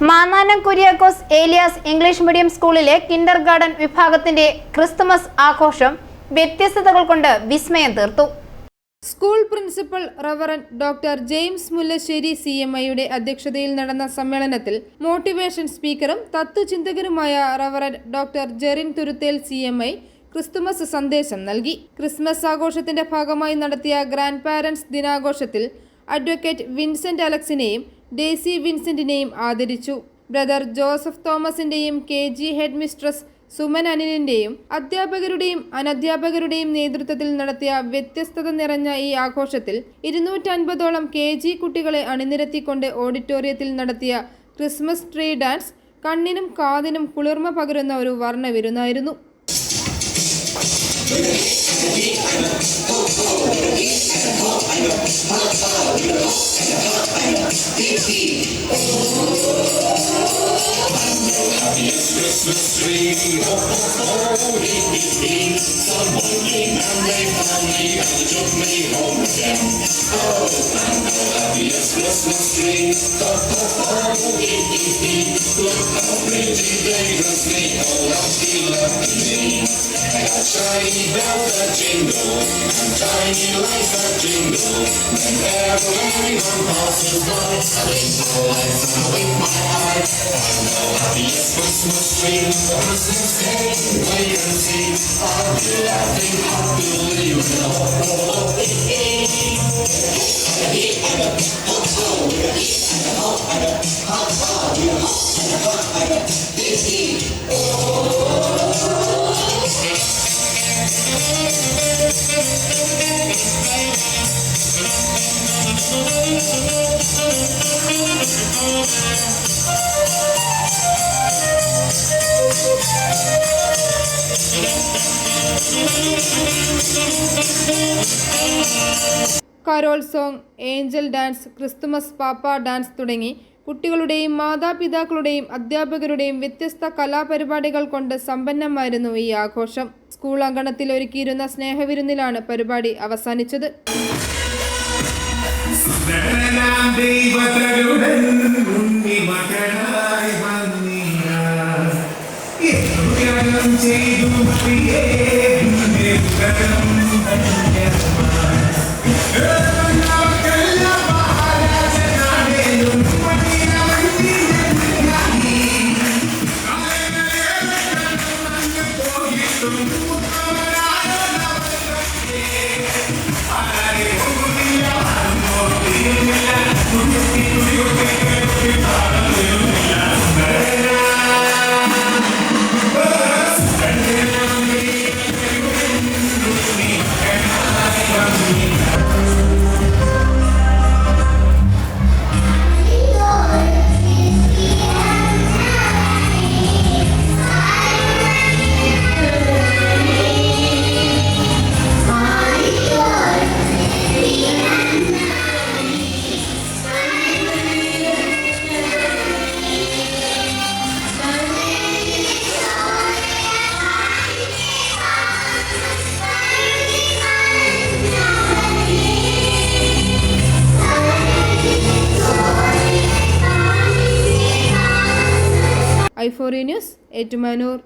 Mannanam Kuriakose Elias English medium സ്കൂളിലെ kindergarten വിഭാഗത്തിന്റെ Christmas ആഘോഷം വ്യത്യസ്തതകൾ കൊണ്ട് വിസ്മയം തീർത്തു. School principal reverend doctor James Mullassery CMIയുടെ അധ്യക്ഷതയിൽ നടന്ന സമ്മേളനത്തിൽ മോട്ടിവേഷൻ സ്പീക്കറും തത്വചിന്തകനുമായ reverend doctor Jerin Thuruthel CMI Christmas സന്ദേശം നൽകി. ക്രിസ്മസ് ആഘോഷത്തിന്റെ ഭാഗമായി നടത്തിയ ഗ്രാൻഡ് പാരന്റ്സ് ദിനാഘോഷത്തിൽ അഡ്വക്കേറ്റ് വിൻസെന്റ് അലക്സിനെയും ഡേസി വിൻസെന്റിനെയും ആദരിച്ചു. ബ്രദർ ജോസഫ് തോമസിന്റെയും KG ഹെഡ് മിസ്ട്രസ് സുമൻ അനിലിന്റെയും അധ്യാപകരുടെയും അനധ്യാപകരുടെയും നേതൃത്വത്തിൽ നടത്തിയ വ്യത്യസ്തത നിറഞ്ഞ ഈ ആഘോഷത്തിൽ 250ഓളം KG കുട്ടികളെ അണിനിരത്തിക്കൊണ്ട് ഓഡിറ്റോറിയത്തിൽ നടത്തിയ ക്രിസ്മസ് ട്രീ ഡാൻസ് കണ്ണിനും കാതിനും കുളിർമ പകരുന്ന ഒരു വർണ്ണവിരുന്നായിരുന്നു. Christmas tree, ho ho ho, hee hee hee. Someone came and they found me and they took me home again. Oh, and the happiest Christmas tree, ho ho ho, hee hee hee. Look how pretty they dress me, oh lucky lucky me. I got shiny bells that jingle and tiny lights that jingle. Whenever anyone passes by, I blink my lights and I wink my eye. I'm the happiest Christmas tree on Christmas Day. Wait and see, I'll be laughing happily with a ho ho ho hee hee. Hee and a ho ho, hee and a ho and a ha ha, hee and a ho and a hee hee. Carol song, Angel dance, Christmas പാപ്പ dance തുടങ്ങി കുട്ടികളുടെയും മാതാപിതാക്കളുടെയും അധ്യാപകരുടെയും വ്യത്യസ്ത കലാപരിപാടികൾ കൊണ്ട് സമ്പന്നമായിരുന്നു ഈ ആഘോഷം. School അങ്കണത്തിൽ ഒരുക്കിയിരുന്ന സ്നേഹവിരുന്നിലാണ് പരിപാടി അവസാനിച്ചത്. i4 news, Ettumanoor.